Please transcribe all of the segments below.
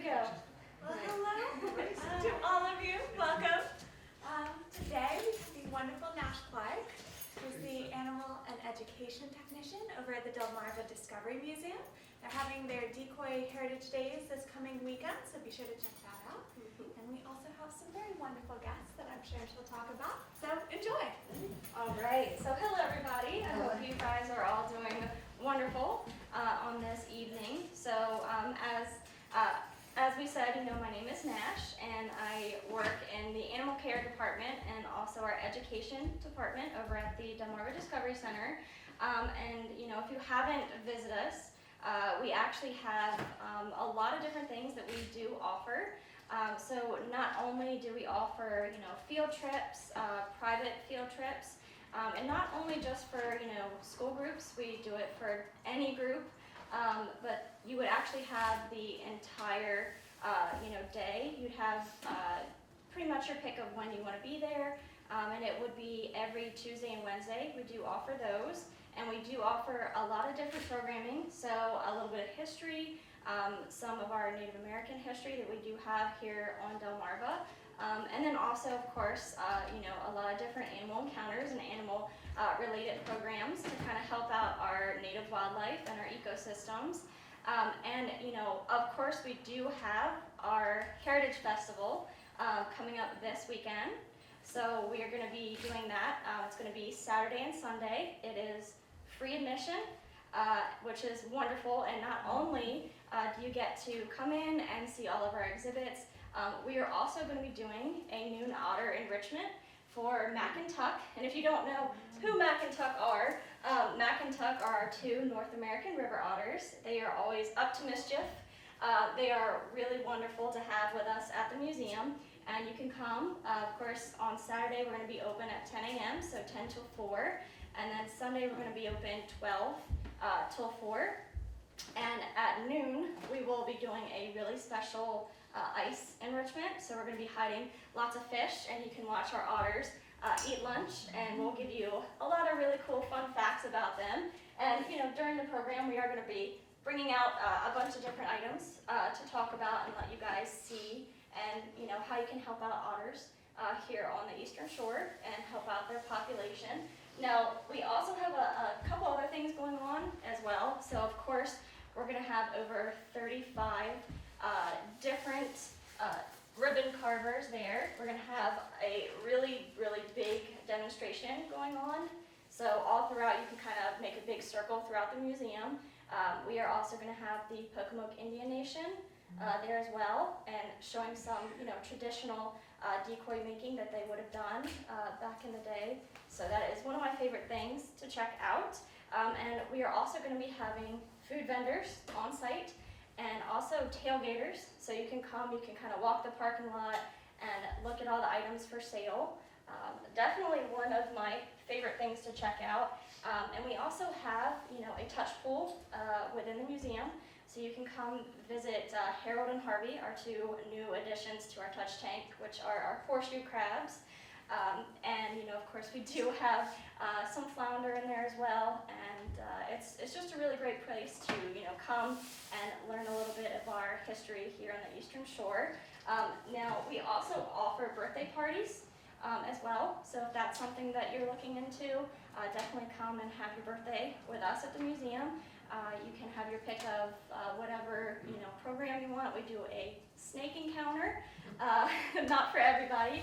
go. Well, hello to all of you. Welcome. Today we have the wonderful Nash, who's the Animal and Education Technician over at the Delmarva Discovery Museum. They're having their Decoy Heritage Days this coming weekend, so be sure to check that out. And we also have some very wonderful guests that I'm sure she'll talk about, so enjoy. All right, so hello everybody. I hope you guys are all doing wonderful on this evening. So as we said, my name is Nash, and I work in the Animal Care Department and also our Education Department over at the Delmarva Discovery Center. And if you haven't visited us, we actually have a lot of different things that we do offer. So not only do we offer, field trips, private field trips, and not only just for, school groups, we do it for any group, but you would actually have the entire, day. You'd have pretty much your pick of when you want to be there, and it would be every Tuesday and Wednesday. We do offer those, and we do offer a lot of different programming, so a little bit of history, some of our Native American history that we do have here on Delmarva, and then also, of course, a lot of different animal encounters and animal related programs to kind of help out our native wildlife and our ecosystems. And of course, we do have our Heritage Festival coming up this weekend. So we are going to be doing that. It's going to be Saturday and Sunday. It is free admission, which is wonderful. And not only do you get to come in and see all of our exhibits, we are also going to be doing a noon otter enrichment for Mac and Tuck. And if you don't know who Mac and Tuck are our two North American river otters. They are always up to mischief. They are really wonderful to have with us at the museum. And you can come, of course, on Saturday we're going to be open at 10 a.m., so 10 till 4. And then Sunday we're going to be open 12 till 4. And at noon we will be doing a really special ice enrichment. So we're going to be hiding lots of fish, and you can watch our otters eat lunch, and we'll give you a lot of really cool fun facts about them. And during the program we are going to be bringing out a bunch of different items to talk about and let you guys see, and how you can help out otters here on the Eastern Shore and help out their population. Now we also have a couple other things going on as well. So of course we're going to have over 35 different ribbon carvers there. We're going to have a really big demonstration going on. So all throughout you can kind of make a big circle throughout the museum. We are also going to have the Pocomoke Indian Nation there as well, and showing some traditional decoy making that they would have done back in the day. So that is one of my favorite things to check out. And we are also going to be having food vendors on site, and also tailgaters, so you can come, you can kind of walk the parking lot and look at all the items for sale. Definitely one of my favorite things to check out. And we also have, a touch pool within the museum, so you can come visit Harold and Harvey, our two new additions to our touch tank, which are our horseshoe crabs. And of course we do have some flounder in there as well, and it's just a really great place to come and learn a little bit of our history here on the Eastern Shore. Now we also offer birthday parties as well, so if that's something that you're looking into, definitely come and have your birthday with us at the museum. You can have your pick of whatever program you want. We do a snake encounter, not for everybody.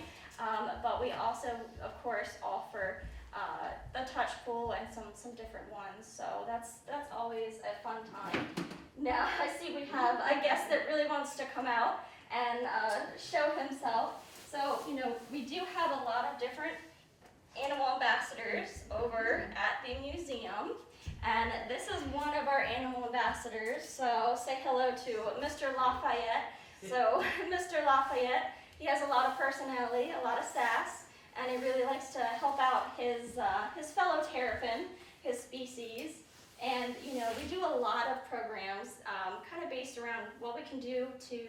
But we also, of course, offer the touch pool and some different ones. So that's always a fun time. Now I see we have a guest that really wants to come out and show himself. So we do have a lot of different animal ambassadors over at the museum, and this is one of our animal ambassadors. So say hello to Mr. Lafayette. So Mr. Lafayette, he has a lot of personality, a lot of sass, and he really likes to help out his fellow terrapin, his species. And we do a lot of programs kind of based around what we can do to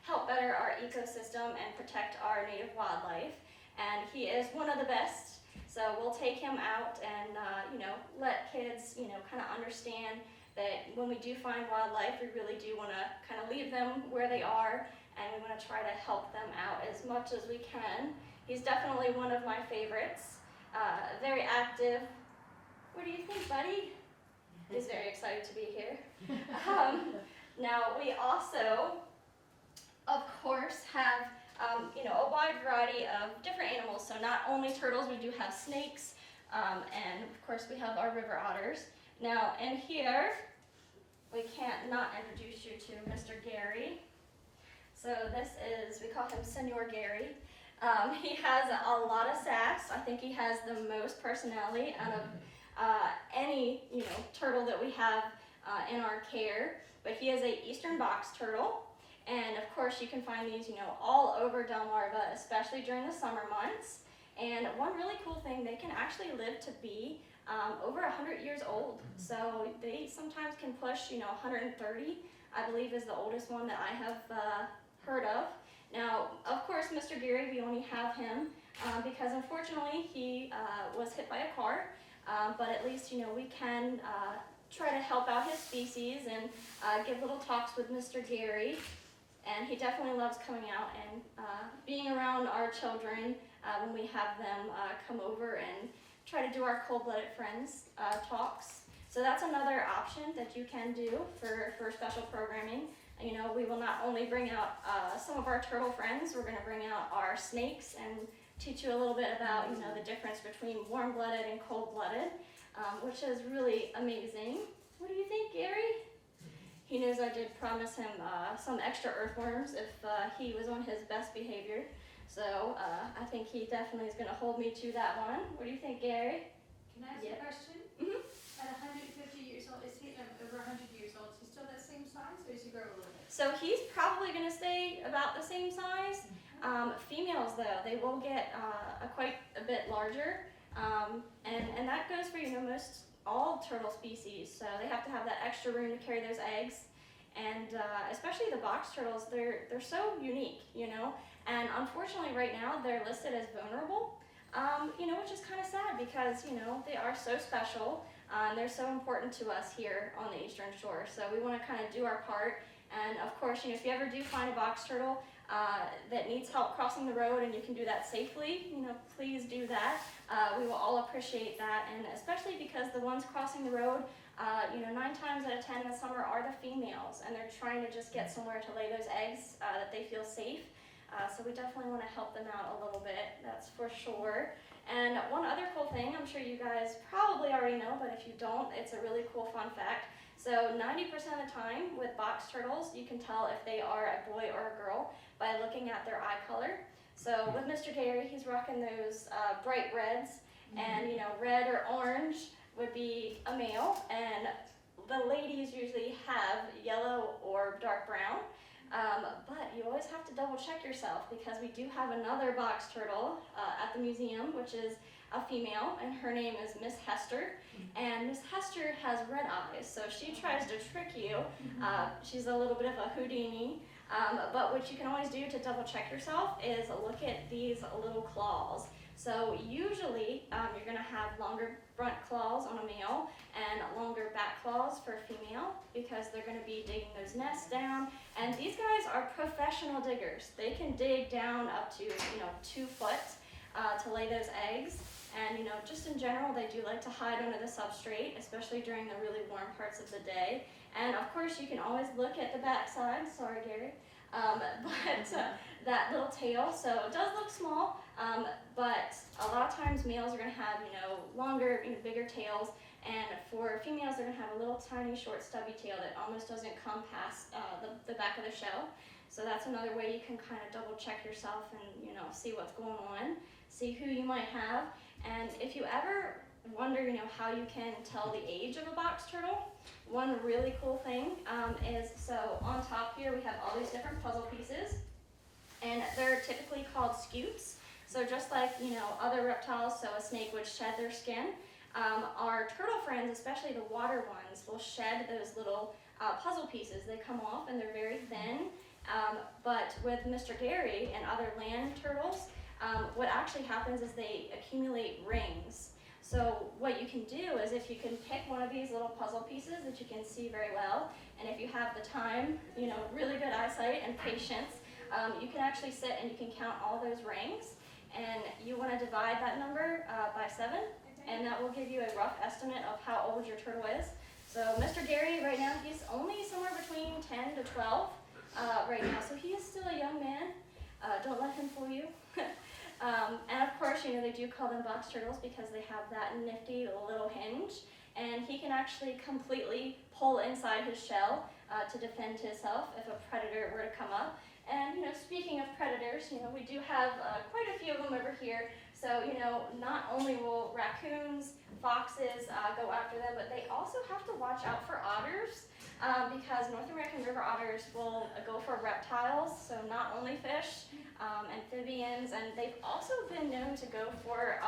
help better our ecosystem and protect our native wildlife. And he is one of the best. So we'll take him out and let kids kind of understand that when we do find wildlife, we really do want to kind of leave them where they are, and we want to try to help them out as much as we can. He's definitely one of my favorites. Very active. What do you think, buddy? He's very excited to be here. Now we also, of course, have a wide variety of different animals. So not only turtles, we do have snakes, and of course we have our river otters. Now in here, we can't not introduce you to Mr. Gary. So this is, we call him Senor Gary. He has a lot of sass. I think he has the most personality out of any turtle that we have in our care. But he is a eastern box turtle, and of course you can find these all over Delmarva, especially during the summer months. And one really cool thing, they can actually live to be over 100 years old. So they sometimes can push 130, I believe is the oldest one that I have heard of. Now, of course, Mr. Gary, we only have him because unfortunately he was hit by a car, but at least we can try to help out his species and give little talks with Mr. Gary. And he definitely loves coming out and being around our children when we have them come over and try to do our cold-blooded friends talks. So that's another option that you can do for special programming. We will not only bring out some of our turtle friends, we're going to bring out our snakes and teach you a little bit about the difference between warm-blooded and cold-blooded, which is really amazing. What do you think, Gary? He knows I did promise him some extra earthworms if he was on his best behavior. So I think he definitely is going to hold me to that one. What do you think, Gary? Can I ask you a question? Mm-hmm. At 150 years old, is he over 100 years old? Is he still that same size, or does he grow a little bit? So he's probably going to stay about the same size. Females, though, they will get quite a bit larger, and that goes for most all turtle species. So they have to have that extra room to carry those eggs, and especially the box turtles, they're so unique, And unfortunately, right now they're listed as vulnerable, which is kind of sad because they are so special. And they're so important to us here on the Eastern Shore. So we want to kind of do our part. And of course, if you ever do find a box turtle that needs help crossing the road and you can do that safely, please do that. We will all appreciate that. And especially because the ones crossing the road, 9 times out of 10 in the summer are the females. And they're trying to just get somewhere to lay those eggs that they feel safe. So we definitely want to help them out a little bit, that's for sure. And one other cool thing, I'm sure you guys probably already know, but if you don't, it's a really cool fun fact. So 90% of the time with box turtles, you can tell if they are a boy or a girl by looking at their eye color. So with Mr. Gary, he's rocking those bright reds, and red or orange would be a male, and the ladies usually have yellow or dark brown. But you always have to double check yourself because we do have another box turtle at the museum, which is a female, and her name is Miss Hester. And Miss Hester has red eyes, so she tries to trick you. She's a little bit of a Houdini. But what you can always do to double check yourself is look at these little claws. So usually you're going to have longer front claws on a male and longer back claws for a female because they're going to be digging those nests down. And these guys are professional diggers. They can dig down up to 2 foot to lay those eggs. And just in general, they do like to hide under the substrate, especially during the really warm parts of the day. And of course, you can always look at the backside. Sorry, Gary. That little tail, so it does look small, but a lot of times males are going to have, longer, bigger tails, and for females, they're going to have a little tiny, short, stubby tail that almost doesn't come past the back of the shell. So that's another way you can kind of double check yourself and, see what's going on, see who you might have. And if you ever wonder, how you can tell the age of a box turtle, one really cool thing is, so on top here we have all these different puzzle pieces, and they're typically called scutes. So just like, other reptiles, so a snake would shed their skin, our turtle friends, especially the water ones, will shed those little puzzle pieces. They come off and they're very thin, but with Mr. Gary and other land turtles, what actually happens is they accumulate rings. So what you can do is if you can pick one of these little puzzle pieces that you can see very well, and if you have the time, really good eyesight and patience, you can actually sit and you can count all those rings, and you want to divide that number by 7, and that will give you a rough estimate of how old your turtle is. So Mr. Gary, right now, he's only somewhere between 10 to 12 right now, so he is still a young man. Don't let him fool you. And of course, they do call them box turtles because they have that nifty little hinge, and he can actually completely pull inside his shell to defend himself if a predator were to come up. And speaking of predators, we do have quite a few of them over here. So not only will raccoons, foxes go after them, but they also have to watch out for otters because North American river otters will go for reptiles, so not only fish, amphibians, and they've also been known to go for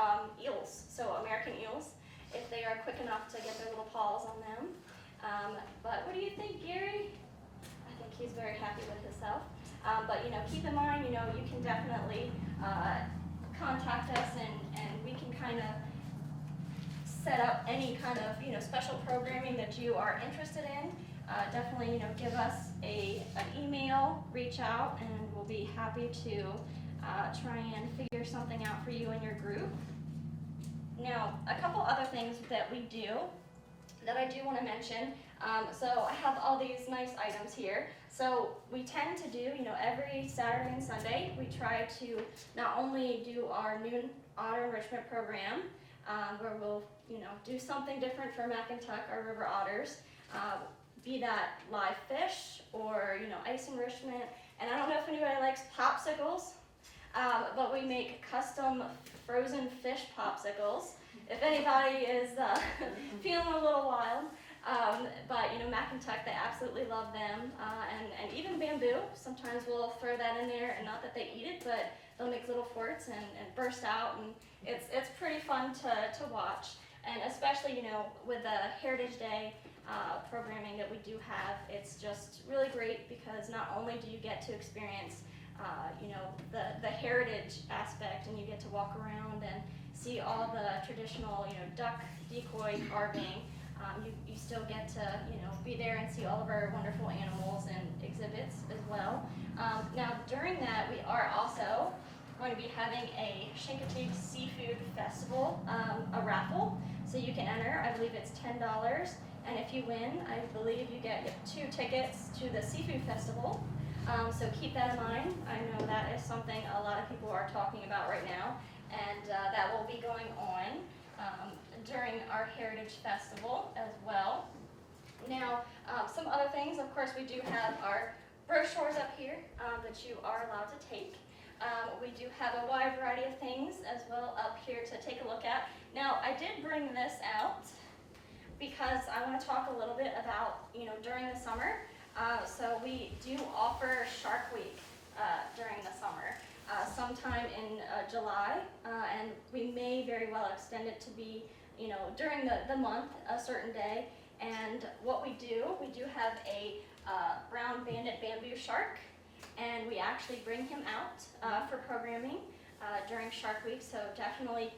eels, so American eels, if they are quick enough to get their little paws on them. But what do you think, Gary? I think he's very happy with himself. But keep in mind, you can definitely contact us, and we can kind of set up any kind of special programming that you are interested in. Definitely give us an email, reach out, and we'll be happy to try and figure something out for you and your group. Now, a couple other things that we do that I do want to mention. So I have all these nice items here. So we tend to do, every Saturday and Sunday, we try to not only do our noon otter enrichment program, where we'll, do something different for Mackintuck, our river otters, be that live fish or, ice enrichment. And I don't know if anybody likes popsicles, but we make custom frozen fish popsicles. If anybody is feeling a little wild. But Mackintuck, they absolutely love them, and even bamboo. Sometimes we'll throw that in there, and not that they eat it, but they'll make little forts and burst out, and it's pretty fun to watch. And especially with the Heritage Day programming that we do have, it's just really great because not only do you get to experience the heritage aspect, and you get to walk around and see all the traditional duck decoy carving. You still get to be there and see all of our wonderful animals and exhibits as well. Now during that, we are also going to be having a Chincoteague Seafood Festival, a raffle. So you can enter. I believe it's $10, and if you win, I believe you get 2 tickets to the Seafood Festival. So keep that in mind. I know that is something a lot of people are talking about right now, and that will be going on during our Heritage Festival as well. Now, some other things, of course, we do have our brochures up here that you are allowed to take. We do have a wide variety of things as well up here to take a look at. Now, I did bring this out because I want to talk a little bit about, during the summer. So we do offer Shark Week during the summer, sometime in July, and we may very well extend it to be during the month, a certain day. And what we do have a brown banded bamboo shark, and we actually bring him out for programming during Shark Week. So definitely,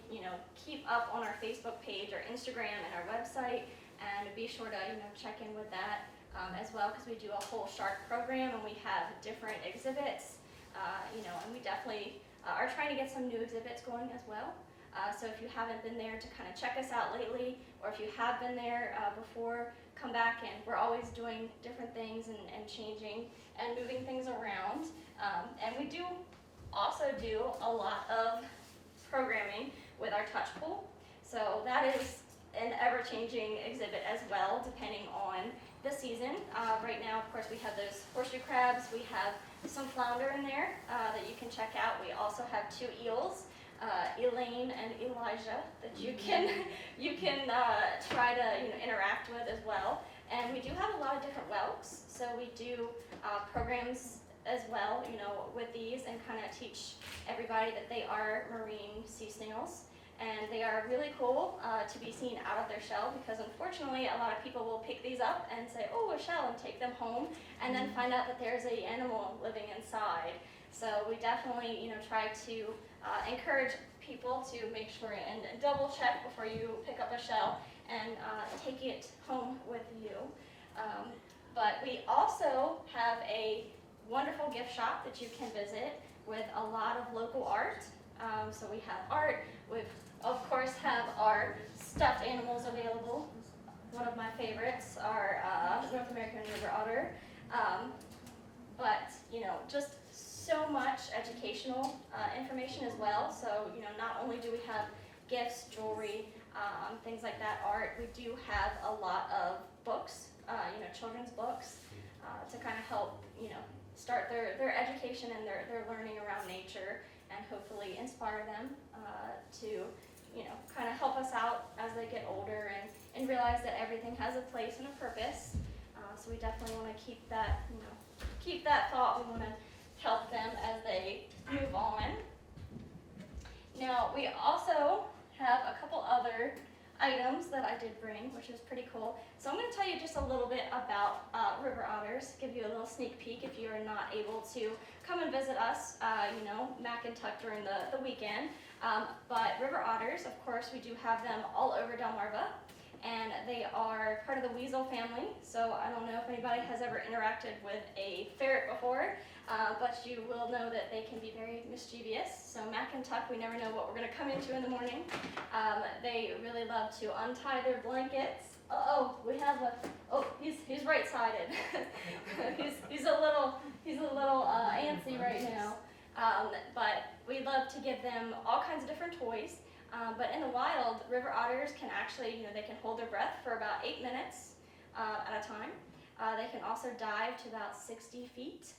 keep up on our Facebook page, our Instagram, and our website, and be sure to, check in with that as well, because we do a whole shark program, and we have different exhibits, and we definitely are trying to get some new exhibits going as well. So if you haven't been there to kind of check us out lately, or if you have been there before, come back, and we're always doing different things and changing and moving things around. And we do also do a lot of programming with our touch pool. So that is an ever-changing exhibit as well, depending on the season. Right now, of course, we have those horseshoe crabs. We have some flounder in there that you can check out. We also have 2 eels. Elaine and Elijah, that you can try to interact with as well. And we do have a lot of different whelks, so we do programs as well, with these, and kind of teach everybody that they are marine sea snails, and they are really cool to be seen out of their shell, because unfortunately a lot of people will pick these up and say, oh, a shell, and take them home, and then find out that there's an animal living inside. So we definitely try to encourage people to make sure and double check before you pick up a shell and take it home with you. But we also have a wonderful gift shop that you can visit with a lot of local art. So we have art, we of course have our stuffed animals available. One of my favorites are North American river otter. But just so much educational information as well. So not only do we have gifts, jewelry, things like that, art, we do have a lot of books, children's books, to kind of help start their education and their learning around nature, and hopefully inspire them to kind of help us out as they get older and realize that everything has a place and a purpose. So we definitely want to keep that thought. We want to help them as they move on. Now we also have a couple other items that I did bring, which is pretty cool. So I'm going to tell you just a little bit about river otters, give you a little sneak peek if you are not able to come and visit us, Mac and Tuck during the weekend. But river otters, of course, we do have them all over Delmarva, and they are part of the weasel family. So I don't know if anybody has ever interacted with a ferret before, but you will know that they can be very mischievous. So Mac and Tuck, we never know what we're going to come into in the morning. They really love to untie their blankets. We have he's right-sided. he's a little antsy right now. But we love to give them all kinds of different toys. But in the wild, river otters can actually, they can hold their breath for about 8 minutes at a time. They can also dive to about 60 feet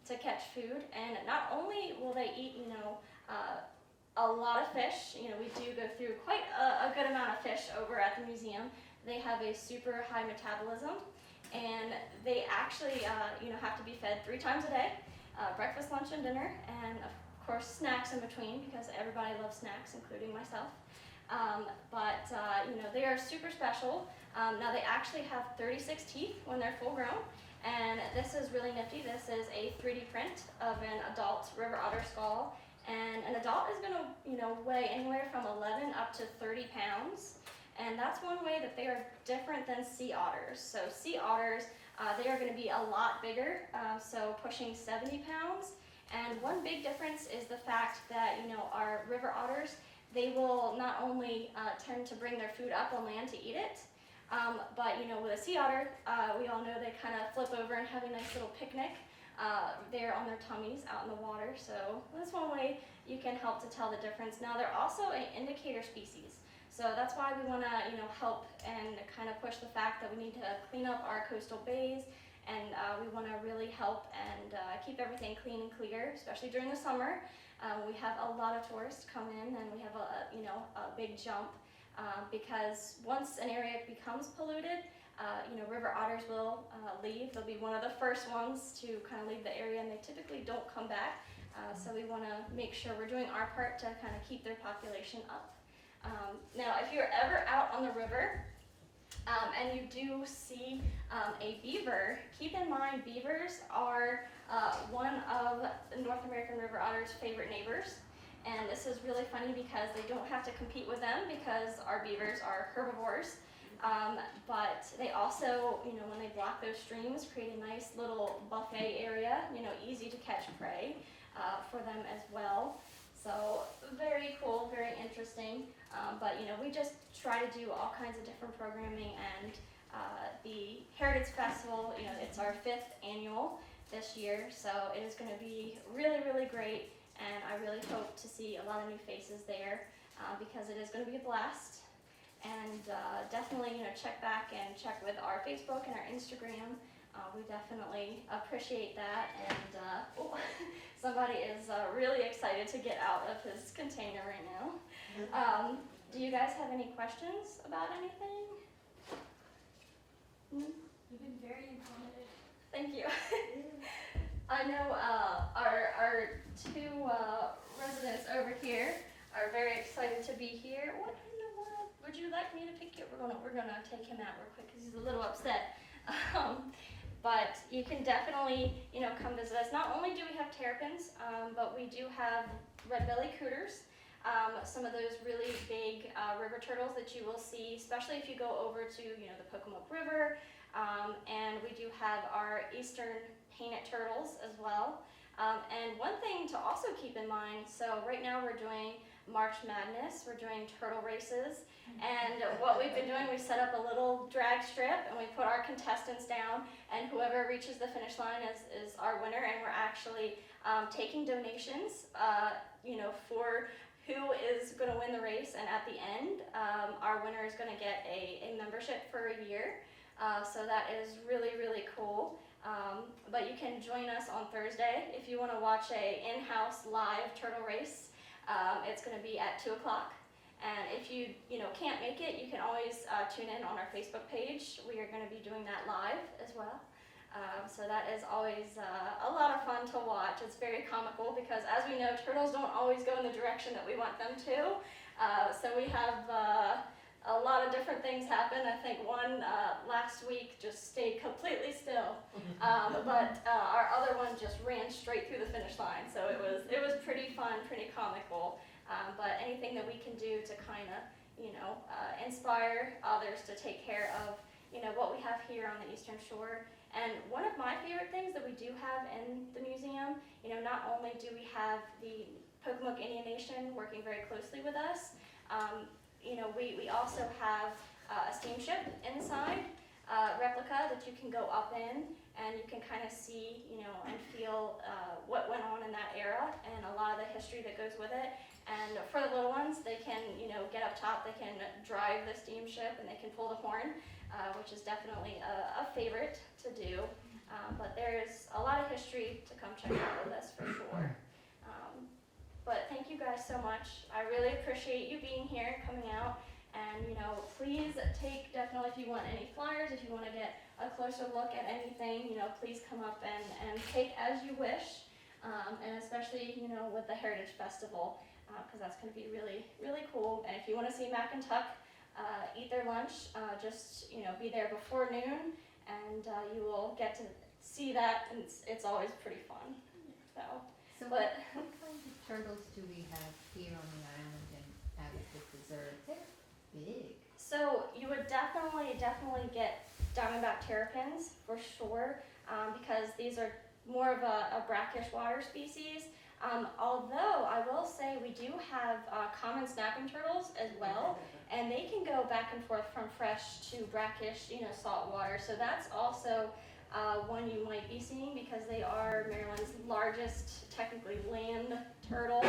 to catch food. And not only will they eat, a lot of fish, we do go through quite a good amount of fish over at the museum. They have a super high metabolism, and they actually, have to be fed 3 times a day, breakfast, lunch, and dinner, and of course snacks in between, because everybody loves snacks, including myself. But they are super special. Now they actually have 36 teeth when they're full grown, and this is really nifty. This is a 3D print of an adult river otter skull, and an adult is going to weigh anywhere from 11 up to 30 pounds, and that's one way that they are different than sea otters. So sea otters, they are going to be a lot bigger, so pushing 70 pounds. And one big difference is the fact that, our river otters, they will not only tend to bring their food up on land to eat it, but, with a sea otter, we all know they kind of flip over and have a nice little picnic there on their tummies out in the water. So that's one way you can help to tell the difference. Now, they're also an indicator species. So that's why we want to, help and kind of push the fact that we need to clean up our coastal bays. And we want to really help and keep everything clean and clear, especially during the summer. We have a lot of tourists come in, and we have a big jump because once an area becomes polluted, river otters will leave. They'll be one of the first ones to kind of leave the area, and they typically don't come back. So we want to make sure we're doing our part to kind of keep their population up. Now, if you're ever out on the river, and you do see a beaver, keep in mind beavers are one of the North American river otter's favorite neighbors. And this is really funny because they don't have to compete with them because our beavers are herbivores. But they also, when they block those streams, create a nice little buffet area, easy to catch prey for them as well. So very cool, very interesting. But we just try to do all kinds of different programming, and the Heritage Festival, it's our 5th annual this year, so it is going to be really, really great, and I really hope to see a lot of new faces there because it is going to be a blast. And definitely, check back and check with our Facebook and our Instagram. We definitely appreciate that, and somebody is really excited to get out of his container right now. Do you guys have any questions about anything? You've been very informative. Thank you. I know our 2 residents over here are very excited to be here. What in the world? Would you like me to pick you? We're gonna take him out real quick because he's a little upset. But you can definitely, come visit us. Not only do we have terrapins, but we do have red-bellied cooters. Some of those really big river turtles that you will see, especially if you go over to the Pocomoke River, and we do have our eastern painted turtles as well. And one thing to also keep in mind, so right now we're doing March Madness, we're doing turtle races, and what we've been doing, we set up a little drag strip and we put our contestants down, and whoever reaches the finish line is our winner, and we're actually taking donations for who is going to win the race, and at the end our winner is going to get a membership for a year, so that is really, really cool. But you can join us on Thursday if you want to watch a in-house live turtle race. It's going to be at 2 o'clock, and if you can't make it, you can always tune in on our Facebook page. We are going to be doing that live as well. So that is always a lot of fun to watch. It's very comical because, as we know, turtles don't always go in the direction that we want them to. So we have a lot of different things happen. I think one last week just stayed completely still, but our other one just ran straight through the finish line. So it was pretty fun, pretty comical. But anything that we can do to kind of inspire others to take care of what we have here on the Eastern Shore. And one of my favorite things that we do have in the museum, not only do we have the Pocomoke Indian Nation working very closely with us, we also have a steamship inside, replica that you can go up in, and you can kind of see, and feel what went on in that era and a lot of the history that goes with it. And for the little ones, they can, get up top, they can drive the steamship, and they can pull the horn, which is definitely a favorite to do. But there's a lot of history to come check out with us for sure. But thank you guys so much. I really appreciate you being here and coming out. And please take, definitely, if you want any flyers, if you want to get a closer look at anything, please come up and take as you wish. And especially, with the Heritage Festival, because that's going to be really, really cool. And if you want to see Mac and Tuck eat their lunch, just be there before noon, and you will get to see that, and it's always pretty fun. So But what kinds of turtles do we have here on the island and out at the preserve? They're big. so you would definitely get diamondback terrapins for sure, because these are more of a brackish water species. Although I will say we do have common snapping turtles as well, and they can go back and forth from fresh to brackish, salt water. So that's also one you might be seeing, because they are Maryland's largest, technically, land turtle.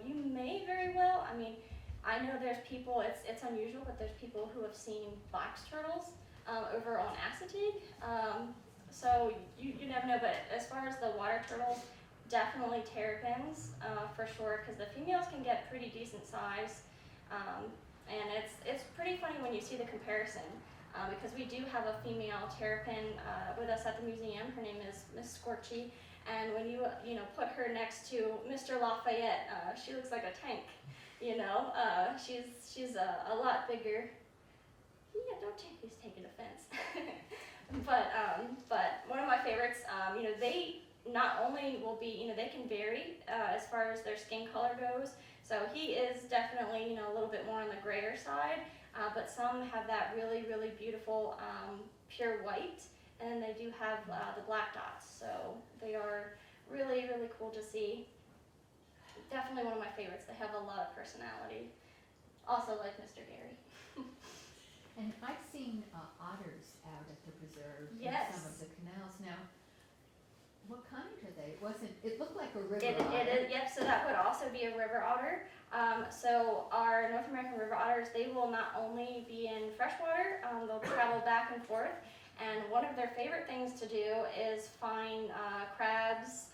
You may very well, I know there's people, it's unusual, but there's people who have seen box turtles over on Chincoteague. So you never know, but as far as the water turtles, definitely terrapins for sure, because the females can get pretty decent size, and it's pretty funny when you see the comparison, because we do have a female terrapin with us at the museum. Her name is Miss Scorchy, and when you put her next to Mr. Lafayette, she looks like a tank. She's a lot bigger. Yeah, don't take who's taking offense. But one of my favorites, they not only will be, they can vary as far as their skin color goes. So he is definitely, a little bit more on the grayer side, but some have that really, really beautiful pure white, and they do have the black dots. So they are really, really cool to see. Definitely one of my favorites. They have a lot of personality. Also like Mr. Gary. And I've seen otters out at the preserve Yes. in some of the canals. Now, what kind are they? It looked like a river It otter. is, yep, so that would also be a river otter. So our North American river otters, they will not only be in freshwater, they'll travel back and forth. And one of their favorite things to do is find crabs,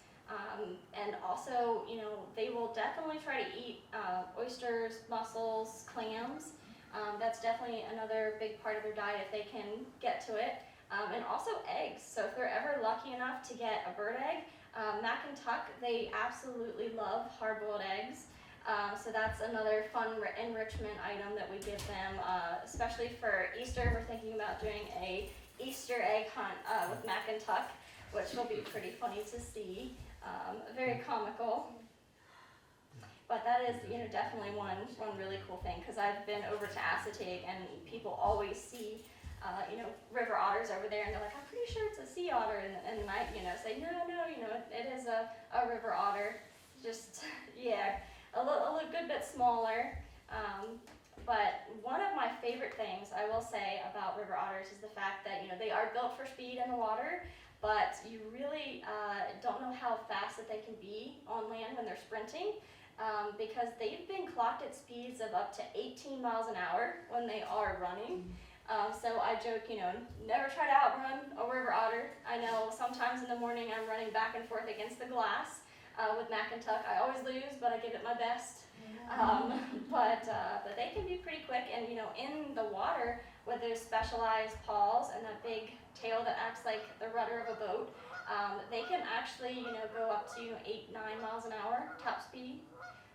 and also, they will definitely try to eat oysters, mussels, clams. That's definitely another big part of their diet if they can get to it. And also eggs. So if they're ever lucky enough to get a bird egg, Mac and Tuck, they absolutely love hard-boiled eggs. So that's another fun enrichment item that we give them, especially for Easter. We're thinking about doing a Easter egg hunt with Mac and Tuck. which will be pretty funny to see, very comical. But that is, definitely one really cool thing, because I've been over to Chincoteague and people always see, river otters over there, and they're like, I'm pretty sure it's a sea otter, and I, say, no, it is a river otter, just, yeah, a good bit smaller. But one of my favorite things I will say about river otters is the fact that, they are built for speed in the water, but you really don't know how fast that they can be on land when they're sprinting, because they've been clocked at speeds of up to 18 miles an hour when they are running. So I joke, never try to outrun a river otter. I know sometimes in the morning I'm running back and forth against the glass with Chincoteague. I always lose, but I give it my best. But they can be pretty quick, and in the water with those specialized paws and that big tail that acts like the rudder of a boat, they can actually go up to 8-9 miles an hour top speed.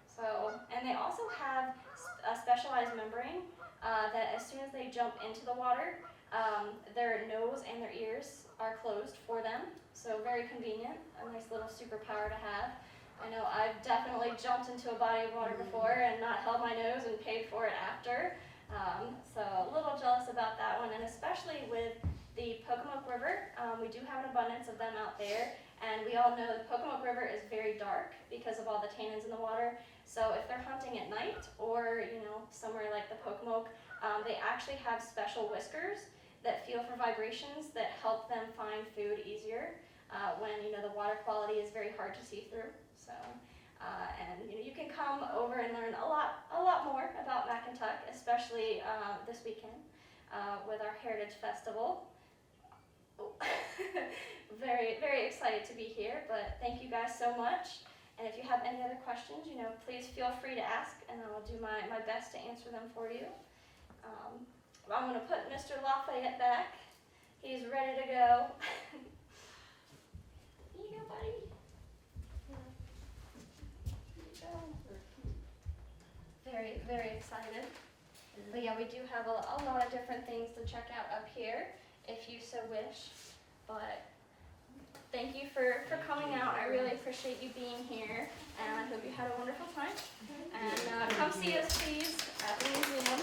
So, and they also have a specialized membrane that as soon as they jump into the water, their nose and their ears are closed for them. So very convenient, a nice little superpower to have. I know I've definitely jumped into a body of water before and not held my nose and paid for it after. So a little jealous about that one, and especially with the Pocomoke River. We do have an abundance of them out there, and we all know the Pocomoke River is very dark because of all the tannins in the water. So if they're hunting at night or somewhere like the Pocomoke, they actually have special whiskers that feel for vibrations that help them find food easier when the water quality is very hard to see through. So, and you can come over and learn a lot more about Chincoteague, especially this weekend with our Heritage Festival. Very, very excited to be here, but thank you guys so much. And if you have any other questions, please feel free to ask, and I will do my best to answer them for you. I'm going to put Mr. Lafayette back. He's ready to go. Here you go, buddy. Very, very excited. But yeah, we do have a lot of different things to check out up here, if you so wish. But thank you for coming out. I really appreciate you being here, and I hope you had a wonderful time. And come see us, please, at the museum.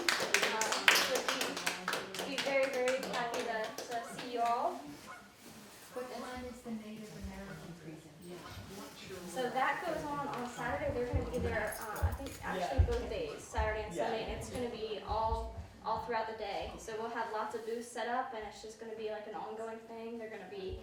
We'd be very, very happy to see you all. What time is the Native American presentation? So that goes on Saturday. They're going to be there, I think, actually both days, Saturday and Sunday, and it's going to be all throughout the day. So we'll have lots of booths set up, and it's just going to be like an ongoing thing. They're going to be